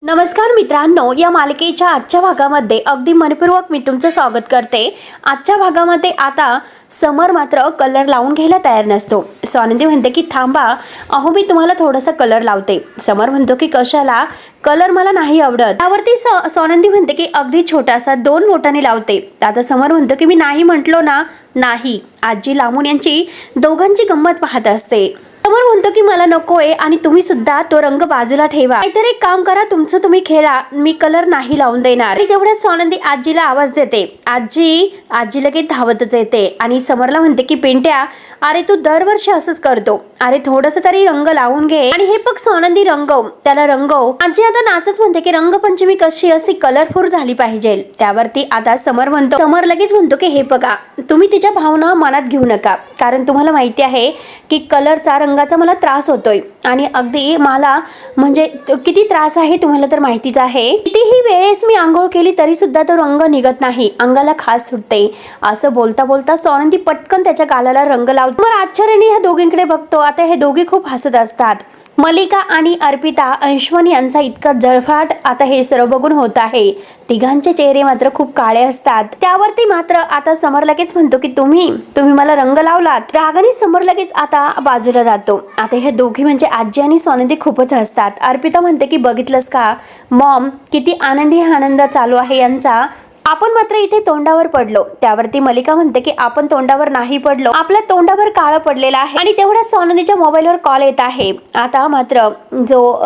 नमस्कार मित्रांनो, या मालिकेच्या आजच्या भागामध्ये अगदी मनपूर्वक मी तुमचं स्वागत करते। आजच्या भागामध्ये आता समर मात्र कलर लावून घ्यायला तयार नसतो। स्वानंदी म्हणते की थांबा, अहो मी तुम्हाला थोडासा कलर लावते। समर म्हणतो की कशाला, कलर मला नाही आवडत। त्यावरती स्वानंदी म्हणते की अगदी छोटासा 2 बोटांनी लावते। आता समर म्हणतो की मी नाही म्हटलो ना। नाही, आजी लांबून यांची दोघांची गंमत पाहत असते। समर म्हणतो की मला नकोय आणि तुम्ही सुद्धा तो रंग बाजूला ठेवा, नाहीतर एक काम करा, तुमचं तुम्ही खेळा, मी कलर नाही लावून देणार। आणि तेवढ्यात स्वानंदी आजीला आवाज देते। आजी लगेच धावतच येते आणि समरला म्हणते की पिंट्या, अरे तू दरवर्षी असंच करतो, अरे थोडंसं तरी रंग लावून घे। आणि हे बघ स्वानंदी, रंगव त्याला, रंगव। आजी आता नाचत म्हणते की रंगपंचमी कशी अशी कलरफुल झाली पाहिजे। त्यावरती आता समर लगेच म्हणतो की हे बघा, तुम्ही तिच्या भावना मनात घेऊ नका, कारण तुम्हाला माहिती आहे की कलरचा रंगाचा मला त्रास होतोय आणि अगदी मला म्हणजे किती त्रास आहे तुम्हाला तर माहितीच आहे। कितीही वेळेस मी आंघोळ केली तरी सुद्धा तो रंग निघत नाही, अंगाला खास सुटते। असं बोलता बोलता स्वानंदी पटकन त्याच्या गालाला रंग लावतो। मग आश्चर्याने ह्या दोघींकडे बघतो। आता हे दोघे खूप हसत असतात। मलिका आणि अर्पिता, अंशुमन यांचा इतका जळफाट आता हे सर्व बघून होत आहे। तिघांचे चेहरे मात्र खूप काळे असतात। त्यावरती मात्र आता समर लगेच म्हणतो की तुम्ही मला रंग लावलात। रागाने समर लगेच आता बाजूला जातो। आता हे दोघी म्हणजे आजी आणि स्वानंदी खूपच हसतात। अर्पिता म्हणते की बघितलंस का मॉम, किती आनंद चालू आहे यांचा, आपण मात्र इथे तोंडावर पडलो। त्यावरती मलिका म्हणते की आपण तोंडावर नाही पडलो, आपल्या तोंडावर काळं पडलेलं आहे। आणि तेवढ्याच स्वानंदीच्या मोबाईलवर कॉल येत आहे। आता मात्र जो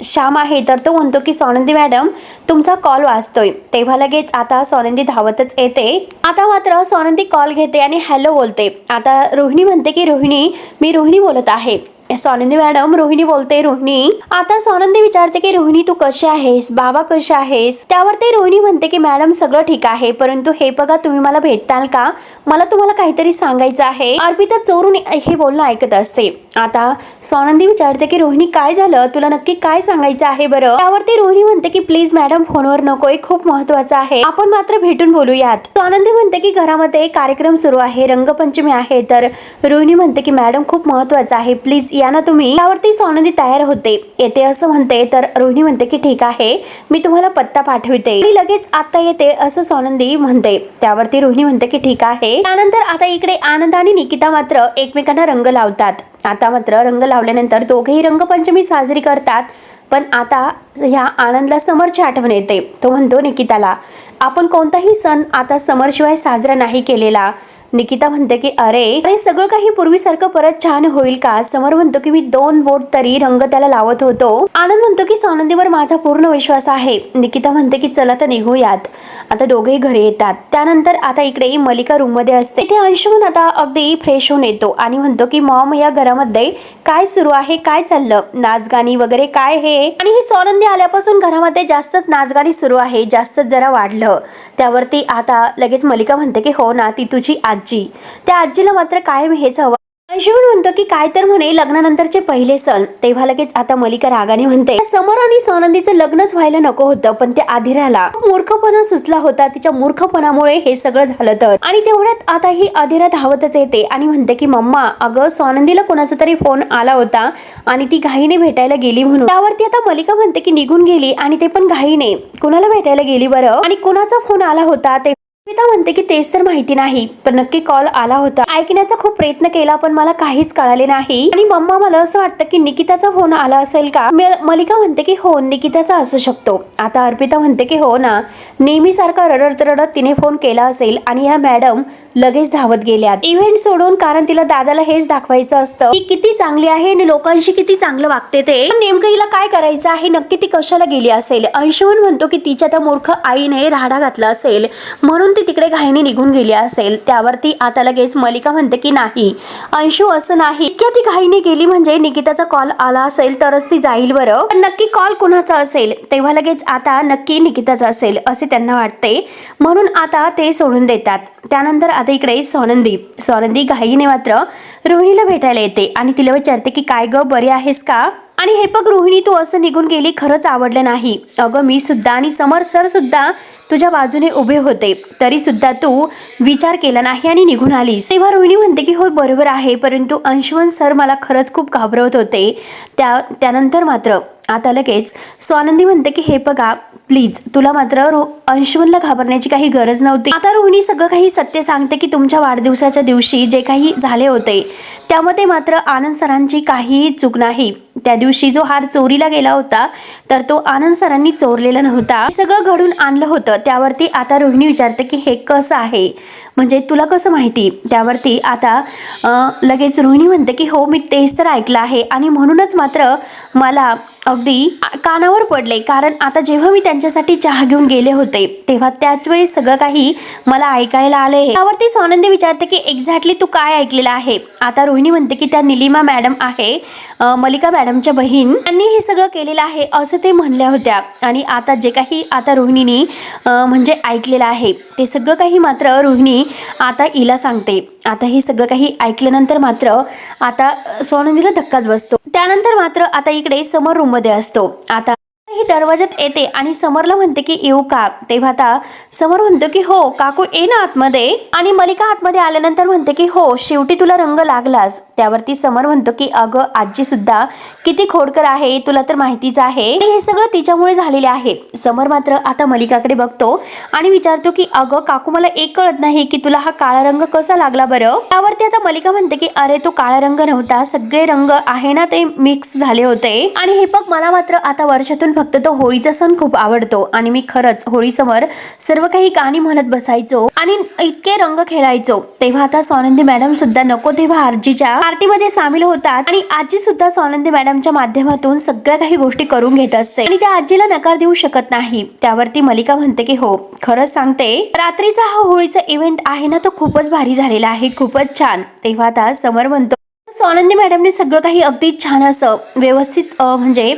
श्याम आहे तर तो म्हणतो की स्वानंदी मॅडम, तुमचा कॉल वाजतोय। तेव्हा लगेच आता स्वानंदी धावतच येते। आता मात्र स्वानंदी कॉल घेते आणि हॅलो बोलते। आता रोहिणी म्हणते की रोहिणी, मी रोहिणी बोलत आहे। स्वानंदी मॅडम, रोहिणी बोलते। रोहिणी, आता स्वानंदी विचारते की रोहिणी तू कशी आहेस, बाबा कशी आहेस। त्यावरती रोहिणी म्हणते की मॅडम सगळं ठीक आहे, परंतु हे बघा, तुम्ही मला भेटताल का, मला तुम्हाला काहीतरी सांगायचं आहे। अर्पिता चोरून हे बोलणं ऐकत असते। आता स्वानंदी विचारते की रोहिणी काय झालं, तुला नक्की काय सांगायचं आहे बरं। त्यावरती रोहिणी म्हणते की प्लीज मॅडम, फोनवर नकोय, खूप महत्वाचं आहे, आपण मात्र भेटून बोलूयात। स्वानंदी म्हणते की घरामध्ये कार्यक्रम सुरू आहे, रंगपंचमी आहे। तर रोहिणी म्हणते की मॅडम खूप महत्वाचं आहे, प्लीज या ना तुम्ही। त्यावरती स्वानंदी तयार होते, येते असं म्हणते। तर रोहिणी म्हणते की ठीक आहे, मी तुम्हाला पत्ता पाठवते आणि लगेच आता येते असं स्वानंदी म्हणते। त्यावरती रोहिणी म्हणते की ठीक आहे। त्यानंतर आता इकडे आनंद आणि निकिता मात्र एकमेकांना रंग लावतात। आता मात्र रंग लावल्यानंतर दोघेही रंगपंचमी साजरी करतात। पण आता ह्या आनंदला समरची आठवण येते। तो म्हणतो निकिताला, आपण कोणताही सण आता समरशिवाय साजरा नाही केलेला। निकिता म्हणते की अरे सगळं काही पूर्वीसारखं परत छान होईल का। समर म्हणतो की मी 2 बोट तरी रंग त्याला लावत होतो। आनंद म्हणतो की स्वानंदीवर माझा पूर्ण विश्वास आहे। निकिता म्हणते की चला तर निघूयात। आता दोघेही घरी येतात। त्यानंतर आता इकडे मलिका रूम मध्ये असते। इथे अंशुमन आता अगदी फ्रेश होऊन येतो आणि म्हणतो की मॉम, या घरामध्ये काय सुरू आहे, काय चाललं, नाचगाणी वगैरे काय हे। आणि ही स्वानंदी आल्यापासून घरामध्ये जास्तच नाचगाणी सुरू आहे, जास्तच जरा वाढलं। त्यावरती आता लगेच मलिका म्हणते की हो ना, ती तुझी आजी, त्या आजीला मात्र कायम हेच हवं। अंशुमन म्हणतो की काय तर म्हणे लग्नानंतरचे पहिले सण। तेव्हा लगेच आता मलिका रागाने म्हणते, समर आणि स्वानंदीचं लग्नच व्हायला नको होतं, पण ते आधिराला मूर्खपणा सुचला होता, तिच्या मूर्खपणामुळे हे सगळं झालं तर। आणि तेवढ्यात आता ही आधिरा धावतच येते आणि म्हणते की मम्मा, अगं स्वानंदीला कोणाचा तरी फोन आला होता आणि ती घाईने भेटायला गेली म्हणून। त्यावरती आता मलिका म्हणते की निघून गेली आणि ते पण घाईने, कुणाला भेटायला गेली बरं आणि कुणाचा फोन आला होता ते। अर्पिता म्हणते की तेच तर माहिती नाही, पण नक्की कॉल आला होता, ऐकण्याचा खूप प्रयत्न केला पण मला काहीच कळाले नाही। आणि मम्मा, मला असं वाटतं की निकिताचा फोन आला असेल का। मलिका म्हणते की हो, निकिताचा असू शकतो। आता अर्पिता म्हणते की हो ना, नेहमीसारखा रडत रडत तिने फोन केला असेल आणि ह्या मॅडम लगेच धावत गेल्यात इव्हेंट सोडून, कारण तिला दादाला हेच दाखवायचं असतं की किती चांगली आहे आणि लोकांशी किती चांगलं वागते ते। नेमकं हिला काय करायचं आहे, नक्की ती कशाला गेली असेल। अंशुमन म्हणतो की तिच्या त्या मूर्ख आईने राडा घातला असेल म्हणून ती तिकडे घाईने निघून गेली असेल। त्यावरती आता लगेच मलिका म्हणते की नाही अंशू, असं नाही, इतक्या ती घाईने गेली म्हणजे निकिताचा कॉल आला असेल तरच ती जाईल बरं, पण नक्की कॉल कुणाचा असेल। तेव्हा लगेच आता नक्की निकिताचा असेल असे त्यांना वाटते, म्हणून आता ते सोडून देतात। त्यानंतर आता इकडे स्वानंदी घाईने मात्र रोहिणीला भेटायला येते आणि तिला विचारते की काय ग, बरी आहेस का। आणि हे बघ रोहिणी, तू असं निघून गेली, खरंच आवडलं नाही। अगं मी सुद्धा आणि समर सर सुद्धा तुझ्या बाजूने उभे होते, तरी सुद्धा तू विचार केला नाही आणि निघून आलीस। तेव्हा रोहिणी म्हणते की हो बरोबर आहे, परंतु अंशुमन सर मला खरंच खूप घाबरवत होते। त्यानंतर मात्र आता लगेच स्वानंदी म्हणते की हे बघा प्लीज, तुला मात्र अंशुमनला घाबरण्याची काही गरज नव्हती. आता रोहिणी सगळं काही सत्य सांगते की तुमच्या वाढदिवसाच्या दिवशी जे काही झाले होते त्यामध्ये मात्र आनंद सरांची काहीही चूक नाही. त्या दिवशी जो हार चोरीला गेला होता तर तो आनंद सरांनी चोरलेला नव्हता. सगळं घडून आणलं होतं. त्यावरती आता रोहिणी विचारते की हे कसं आहे, म्हणजे तुला कसं माहिती. त्यावरती आता लगेच रोहिणी म्हणते की हो मी तेच तर ऐकलं आहे आणि म्हणूनच मात्र मला अगदी कानावर पडले, कारण आता जेव्हा मी त्यांच्यासाठी चहा घेऊन गेले होते तेव्हा त्याच वेळी सगळं काही मला ऐकायला आले. त्यावरती स्वानंदी विचारते की एक्झॅक्टली तू काय ऐकलेलं आहे. आता रोहिणी म्हणते की त्या निलिमा मॅडम आहे, मलिका मॅडमच्या बहीण, त्यांनी हे सगळं केलेलं आहे असं ते म्हणल्या होत्या. आणि आता जे काही आता रोहिणीने म्हणजे ऐकलेलं आहे ते सगळं काही मात्र रोहिणी आता हिला सांगते. आता हे सगळं काही ऐकल्यानंतर मात्र आता स्वानंदीला धक्काच बसतो. त्यानंतर मात्र आता इकडे समर रूम मध्ये असतो. आता ही दरवाजात येते आणि समरला म्हणते की येऊ का. तेव्हा आता समर म्हणतो की हो काकू ये ना आतमध्ये. आणि मलिका आतमध्ये आल्यानंतर म्हणते की हो शेवटी तुला रंग लागलास. त्यावरती समर म्हणतो की अगं आजी सुद्धा किती खोडकर आहे तुला तर माहितीच आहे, हे सगळं तिच्यामुळे झालेले आहे. समर मात्र आता मलिकाकडे बघतो आणि विचारतो की अगं काकू मला एक कळत नाही की तुला हा काळा रंग कसा लागला बरं. त्यावरती आता मलिका म्हणते की अरे तो काळा रंग नव्हता, सगळे रंग आहे ना ते मिक्स झाले होते. आणि हे बघ मला मात्र आता वर्षातून फक्त तो होळीचा सण खूप आवडतो आणि मी खरंच होळी समोर सर्व काही गाणी म्हणत बसायचो आणि इतके रंग खेळायचो. तेव्हा आता स्वानंदी मॅडम सुद्धा नको तेव्हा आजीच्या पार्टीमध्ये सामील होतात आणि आजी सुद्धा स्वानंदी मॅडमच्या माध्यमातून सगळ्या काही गोष्टी करून घेत असते आणि त्या आजीला नकार देऊ शकत नाही. त्यावरती मलिका म्हणते की हो खरंच सांगते, रात्रीचा हा होळीचा इव्हेंट आहे ना तो खूपच भारी झालेला आहे, खूपच छान. तेव्हा आता समर म्हणतो स्वानंदी मॅडमने सगळं काही अगदी छान असं व्यवस्थित म्हणजे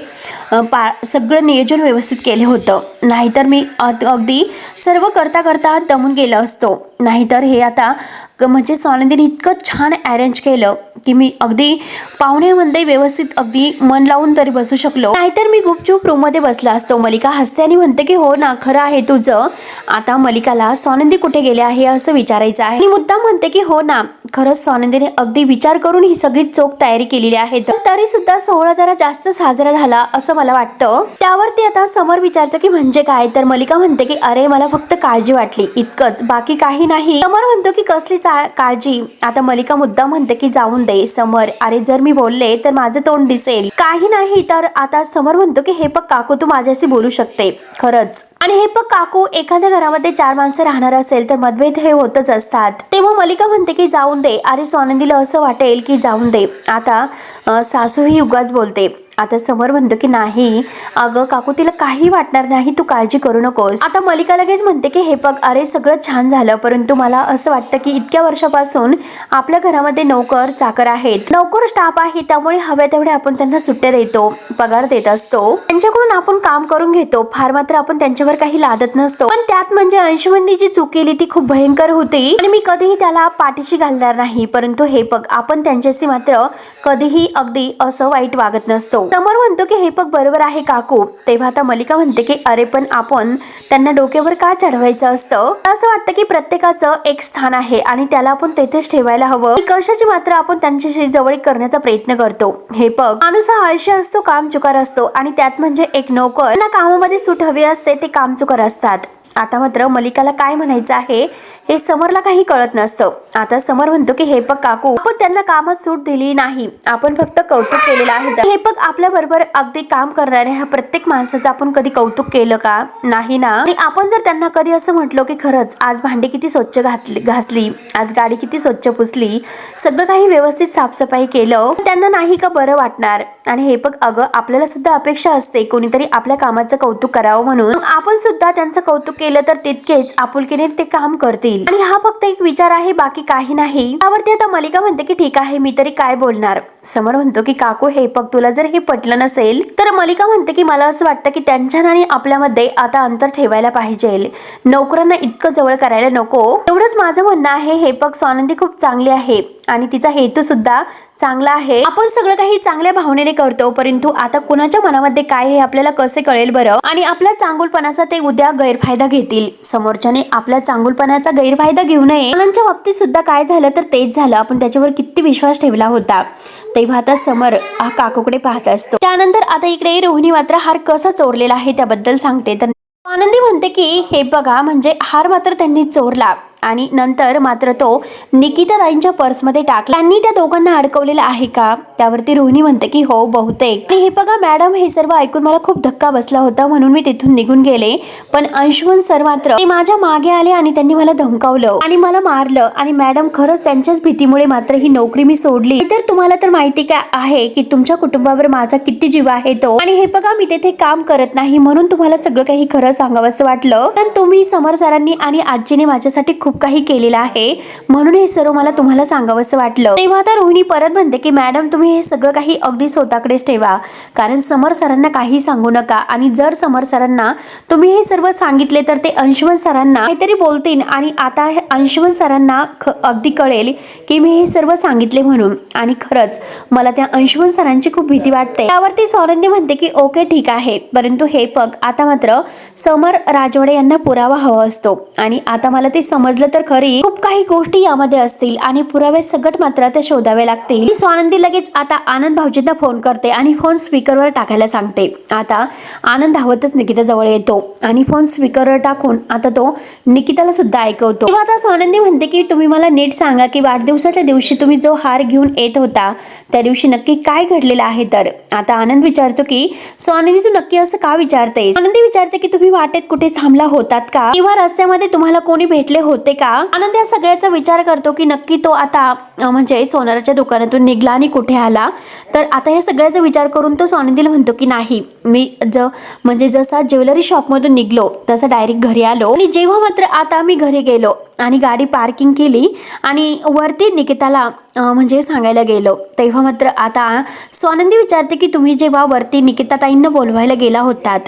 सगळं नियोजन व्यवस्थित केलं होतं, नाहीतर मी अगदी सर्व करता करता दमून गेलो असतो. नाहीतर हे आता म्हणजे स्वानंदीने इतकं छान अरेंज केलं की मी अगदी पाहुण्यामध्ये व्यवस्थित अगदी मन लावून तरी बसू शकलो, नाहीतर मी गुपचूप रूम मध्ये बसला असतो. मलिका हसते आणि म्हणते की हो ना खरं आहे तुझं. आता मलिकाला स्वानंदी कुठे गेले आहे असं विचारायचं आहे आणि मुद्दाम म्हणते की हो ना खरंच स्वानंदीने अगदी विचार करून ही सगळी चोख तयारी केलेली आहे, तरी सुद्धा सोहळा जरा जास्त साजरा झाला असं मला वाटतं. त्यावरती आता समर विचारतो की म्हणजे काय. तर मलिका म्हणते की अरे मला फक्त काळजी वाटली इतकंच, बाकी काही नाही. समर म्हणतो की कसली काळजी. आता मलिका मुद्दाम म्हणते की जाऊन दे समर, अरे जर मी बोलले तर माझं तोंड दिसेल, काही नाही. तर आता समर म्हणतो की हे बघ काकू तू माझ्याशी बोलू शकते खरंच. आणि हे बघ काकू एखाद्या घरामध्ये 4 माणसं राहणार असेल तर मतभेद हे होतच असतात. तेव्हा मलिका म्हणते की जाऊन दे. अरे स्वानंदीला असं वाटेल की जाऊन दे. आता सासू ही उगाच बोलते. आता समर म्हणतो की नाही अगं काकू तिला काही वाटणार नाही, तू काळजी करू नकोस. आता मलिका लगेच म्हणते की हे बघ अरे सगळं छान झालं, परंतु मला असं वाटतं की इतक्या वर्षापासून आपल्या घरामध्ये नोकर चाकर आहेत, नोकर स्टाफ आहे, त्यामुळे हव्या तेवढे आपण त्यांना सुट्ट्या देतो, पगार देत असतो, त्यांच्याकडून आपण काम करून घेतो, फार मात्र आपण त्यांच्यावर काही लादत नसतो. पण त्यात म्हणजे अंशुमननी जी चूक केली ती खूप भयंकर होती आणि मी कधीही त्याला पाठीशी घालणार नाही. परंतु हे बघ आपण त्यांच्याशी मात्र कधीही अगदी असं वाईट वागत नसतो. समर म्हणतो की हे बघ बरोबर आहे काकू. तेव्हा आता मलिका म्हणते की अरे पण आपण त्यांना डोक्यावर का चढवायचं असतं. असं वाटतं की प्रत्येकाचं एक स्थान आहे आणि त्याला आपण तेथेच ठेवायला हवं. कशाची मात्र आपण त्यांच्याशी जवळीक करण्याचा प्रयत्न करतो. हे बघ माणूस हा आळशी असतो, काम चुकार असतो आणि त्यात म्हणजे एक नोकर ना कामामध्ये सूट हवी असते ते काम चुकार असतात. आता मात्र मलिकाला काय म्हणायचं आहे हे समरला काही कळत नसतं. आता समर म्हणतो की हे बघ काकू आपण त्यांना कामात सूट दिली नाही, आपण फक्त कौतुक केलेलं आहे. हे बघ आपल्या बरोबर अगदी काम करणाऱ्या ह्या प्रत्येक माणसाचं आपण कधी कौतुक केलं का नाही ना. आणि आपण जर त्यांना कधी असं म्हटलो की खरंच आज भांडी किती स्वच्छ घासली, आज गाडी किती स्वच्छ पुसली, सगळं काही व्यवस्थित साफसफाई केलं, त्यांना नाही का बरं वाटणार. आणि हे बघ अगं आपल्याला सुद्धा अपेक्षा असते कोणीतरी आपल्या कामाचं कौतुक करावं, म्हणून आपण सुद्धा त्यांचं कौतुक केलं तर तितकेच आपुलकीने ते काम करतील. आणि हा फक्त एक विचार आहे, बाकी काही नाही. त्यावरती आता मलिका म्हणते की ठीक आहे मी तरी काय बोलणार. समर म्हणतो की काकू हे बघ तुला जर हे पटलं नसेल तर मलिका म्हणते की मला असं वाटतं की त्यांच्या आणि आपल्यामध्ये आता अंतर ठेवायला पाहिजे, नोकरांना इतकं जवळ करायला नको, एवढंच माझं म्हणणं आहे. हे बघ स्वानंदी खूप चांगली आहे आणि तिचा हेतू सुद्धा चांगला आहे, आपण सगळं काही चांगल्या भावनेने करतो, परंतु आता कुणाच्या मनामध्ये काय हे आपल्याला कसे कळेल बरं? आणि आपल्या चांगुलपणाचा ते उद्या गैरफायदा घेतील. समोरच्याने आपल्या चांगुलपणाचा गैरफायदा घेऊ नये. आनंदच्या बाबतीत सुद्धा काय झालं तर तेच झालं. आपण त्याच्यावर किती विश्वास ठेवला होता. तेव्हा आता समर हा काकूकडे पाहत असतो. त्यानंतर आता इकडे रोहिणी मात्र हार कसा चोरलेला आहे त्याबद्दल सांगते. तर आनंदी म्हणते की हे बघा, म्हणजे हार मात्र त्यांनी चोरला आणि नंतर मात्र तो निकिता ताईंच्या पर्समध्ये टाकला. त्यांनी त्या दोघांना अडकवलेला आहे का? त्यावरती रोहिणी म्हणते की हो बहुतेक. हे बघा मॅडम, हे सर्व ऐकून मला खूप धक्का बसला होता, म्हणून मी तिथून निघून गेले. पण अंशुमन सर मात्र माझ्या मागे आले आणि त्यांनी मला धमकावलं आणि मला मारलं. आणि मॅडम खरंच त्यांच्याच भीतीमुळे मात्र ही नोकरी मी सोडली. तर तुम्हाला तर माहिती काय आहे की तुमच्या कुटुंबावर माझा किती जीव आहे तो. आणि हे बघा, मी तेथे काम करत नाही म्हणून तुम्हाला सगळं काही खरं सांगावंसं वाटलं. पण तुम्ही समर सरांनी आणि आजीने माझ्यासाठी खूप काही केलेलं आहे, म्हणून हे सर्व मला तुम्हाला सांगावंसं वाटलं. तेव्हा आता रोहिणी परत म्हणते की मॅडम, तुम्ही हे सगळं काही अगदी स्वतःकडेच ठेवा, कारण समर सरांना काही सांगू नका. आणि जर समर सरांना तुम्ही हे सर्व सांगितले तर ते अंशुमन सरांना काहीतरी बोलतील आणि आता हे अंशुमन सरांना अगदी कळेल की मी हे सर्व सांगितले म्हणून. आणि खरंच मला त्या अंशुमन सरांची खूप भीती वाटते. त्यावरती सौनंदी म्हणते की ओके ठीक आहे, परंतु हे बघ, आता मात्र समर राजवाडे यांना पुरावा हवा असतो आणि आता मला ते समजलं तर खरी खूप काही गोष्टी यामध्ये असतील आणि पुरावे सगट मात्र ते शोधावे लागतील. स्वानंदी लगेच आता आनंद भाऊजींना फोन करते आणि फोन स्पीकरवर टाकायला सांगते. आता आनंद धावतच निकिता जवळ येतो आणि फोन स्पीकरवर टाकून आता तो निकिताला सुद्धा ऐकवतो. तेव्हा आता स्वानंदी म्हणते की तुम्ही मला नीट सांगा की वाढदिवसाच्या दिवशी तुम्ही जो हार घेऊन येत होता त्या दिवशी नक्की काय घडलेलं आहे. तर आता आनंद विचारतो की स्वानंदी तू नक्की असं का विचारते? आनंदी विचारते की तुम्ही वाटेत कुठे थांबला होतात का किंवा रस्त्यामध्ये तुम्हाला कोणी भेटले होते का? आनंद या सगळ्याचा विचार करतो की नक्की तो आता म्हणजे सोनाराच्या दुकानातून निघला आणि कुठे आला. तर आता या सगळ्याचा विचार करून तो स्वानंदीला म्हणतो की नाही, मी म्हणजे जसा ज्वेलरी शॉपमधून निघलो तसा डायरेक्ट घरी आलो. आणि जेव्हा मात्र आता मी घरी गेलो आणि गाडी पार्किंग केली आणि वरती निकिताला म्हणजे सांगायला गेलो, तेव्हा मात्र आता स्वानंदी विचारते की तुम्ही जेव्हा वरती निकिता ताईंना बोलवायला गेला होतात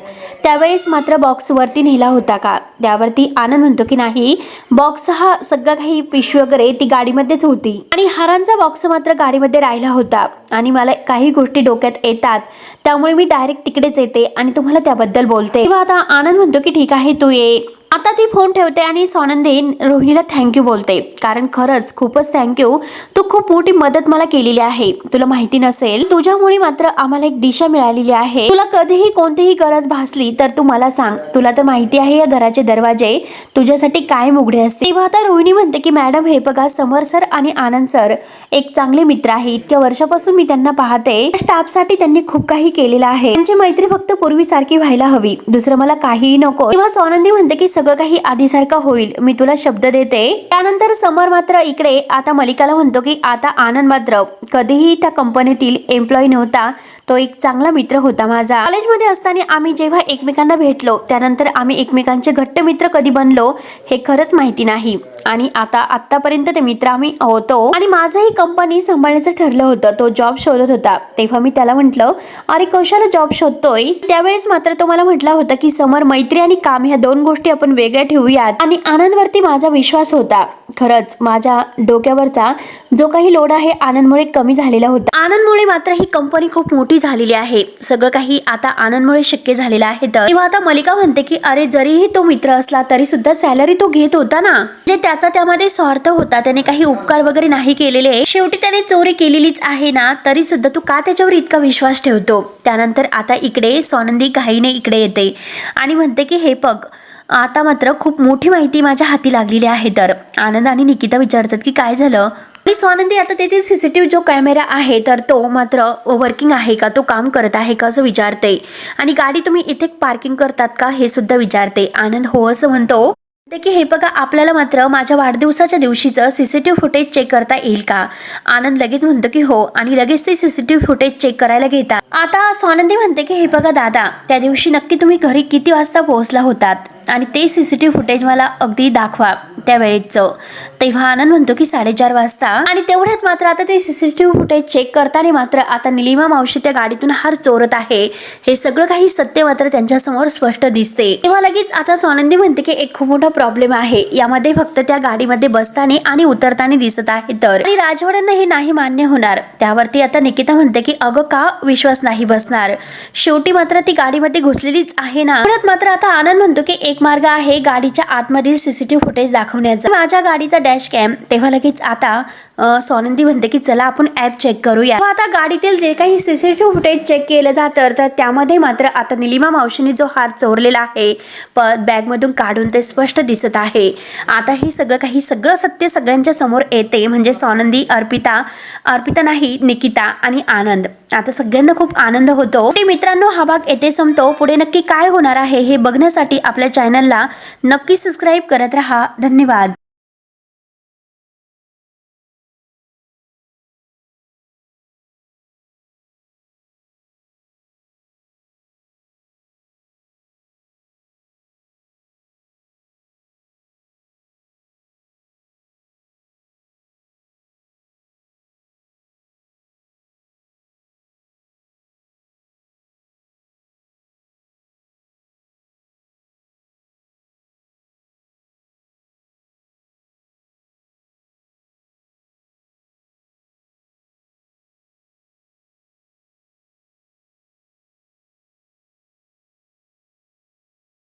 त्यावेळेस मात्र बॉक्स वरती नेला होता का? त्यावरती आनंद म्हणतो की नाही, बॉक्स हा सगळं काही पिशवी वगैरे ती गाडीमध्येच होती आणि हारांचा बॉक्स मात्र गाडीमध्ये राहिला होता आणि मला काही गोष्टी डोक्यात येतात त्यामुळे मी डायरेक्ट तिकडेच येते आणि तुम्हाला त्याबद्दल बोलते. तेव्हा आता आनंद म्हणतो की ठीक आहे तू ये. आता ती फोन ठेवते आणि स्वानंदी रोहिणीला थँक्यू बोलते, कारण खरंच खूपच थँक्यू, तू खूप मोठी मदत मला केलेली आहे. तुला माहिती नसेल, तुझ्यामुळे मात्र आम्हाला एक दिशा मिळालेली आहे. तुला कधीही कोणतीही गरज भासली तर तू मला सांग. तुला तर माहिती आहे या घराचे दरवाजे तुझ्यासाठी कायम उघडे असते. तेव्हा आता रोहिणी म्हणते की मॅडम हे बघा, समर सर आणि आनंद सर एक चांगले मित्र आहे. इतक्या वर्षापासून मी त्यांना पाहते. स्टाफसाठी त्यांनी खूप काही केलेलं आहे. त्यांची मैत्री फक्त पूर्वीसारखी व्हायला हवी, दुसरं मला काहीही नको. तेव्हा स्वानंदी म्हणते की सगळं काही आधीसारखं होईल, मी तुला शब्द देते. त्यानंतर समर मात्र इकडे आता मलिकाला म्हणतो की आता आनंद मात्र कधीही त्या कंपनीतील एम्प्लॉई नव्हता, तो एक चांगला मित्र होता माझा. कॉलेजमध्ये असताना आम्ही जेव्हा एकमेकांना भेटलो त्यानंतर आम्ही एकमेकांचे घट्ट मित्र कधी बनलो हे खरंच माहिती नाही आणि आता आतापर्यंत ते मित्र आम्ही होतो. आणि माझंही कंपनी सांभाळण्याचं ठरलं होतं. तो जॉब शोधत होता, तेव्हा मी त्याला म्हटलं अरे कशाला जॉब शोधतोय. त्यावेळेस मात्र तो मला म्हटला होता की समर, मैत्री आणि काम ह्या दोन गोष्टी आपण वेगळ्या ठेवूयात. आणि आनंदवरती माझा विश्वास होता. खरंच माझ्या डोक्यावरचा जो काही लोड आहे आनंदमुळे कमी झालेला होता. आनंदमुळे मात्र ही कंपनी खूप मोठी झालेली आहे. सगळं काही आता आनंदमुळे शक्य झालेलं आहे. तर तेव्हा आता मलिका म्हणते की अरे जरीही तो मित्र असला तरी सुद्धा सॅलरी तो घेत होता ना, जे त्याचा त्यामध्ये स्वार्थ होता. त्याने काही उपकार वगैरे नाही केलेले, शेवटी त्याने चोरी केलेलीच आहे ना, तरी सुद्धा तू का त्याच्यावर इतका विश्वास ठेवतो. त्यानंतर आता इकडे स्वानंदी घाईने इकडे येते आणि म्हणते की हे बघ, आता मात्र खूप मोठी माहिती माझ्या हाती लागलेली आहे. तर आनंद आणि निकिता विचारतात की काय झालं. आणि स्वानंदी आता तेथे सीसीटीव्ही जो कॅमेरा आहे तर तो मात्र वर्किंग आहे का, तो काम करत आहे का असं विचारते. आणि गाडी तुम्ही इथे पार्किंग करतात का हे सुद्धा विचारते. आनंद हो असं म्हणतो की हे बघा, आपल्याला मात्र माझ्या वाढदिवसाच्या दिवशीचं सीसीटीव्ही फुटेज चेक करता येईल का? आनंद लगेच म्हणतो की हो आणि लगेच ते सीसीटीव्ही फुटेज चेक करायला घेतात. आता स्वानंदी म्हणते की हे बघा दादा, त्या दिवशी नक्की तुम्ही घरी किती वाजता पोहोचला होतात आणि ते सीसीटीव्ही फुटेज मला अगदी दाखवा. त्यावेळेचं. तेव्हा आनंद म्हणतो की 4:30 वाजता आणि तेवढ्यात मात्र आता ते सीसीटीव्ही फुटेज चेक करताना मात्र आता निलिमा मावशी त्या गाडीतून हार चोरत आहे हे सगळं काही सत्य मात्र त्यांच्या समोर स्पष्ट दिसते. तेव्हा लगेच आता स्वानंदी म्हणते की एक खूप मोठा प्रॉब्लेम आहे यामध्ये, फक्त त्या गाडीमध्ये बसताना आणि उतरताना दिसत आहे तर. आणि राजवाड्यांना हे नाही मान्य होणार. त्यावरती आता निकिता म्हणते की अगं का विश्वास नाही बसणार, शेवटी मात्र ती गाडीमध्ये घुसलेलीच आहे ना. परत मात्र आता आनंद म्हणतो की एक मार्ग आहे गाडीच्या आतमधील सीसीटीव्ही फुटेज दाखवण्याचा, माझ्या गाडीचा डॅश कॅम. तेव्हा लगेच आता स्वानंदी म्हणते की चला आपण ऍप चेक करूया. आता गाडीतील जे काही सीसीटीव्ही फुटेज चेक केलं जातं तर त्यामध्ये मात्र आता निलिमा मावशीने जो हार चोरलेला आहे बॅग मधून काढून ते स्पष्ट दिसत आहे. आता हे सगळं सत्य सगळ्यांच्या समोर येते, म्हणजे स्वानंदी, अर्पिता नाही निकिता आणि आनंद. आता सगळ्यांना खूप आनंद होतो. मित्रांनो, हा भाग येथे संपतो. पुढे नक्की काय होणार आहे हे बघण्यासाठी आपल्या चॅनलला नक्की सबस्क्राईब करत राहा. धन्यवाद.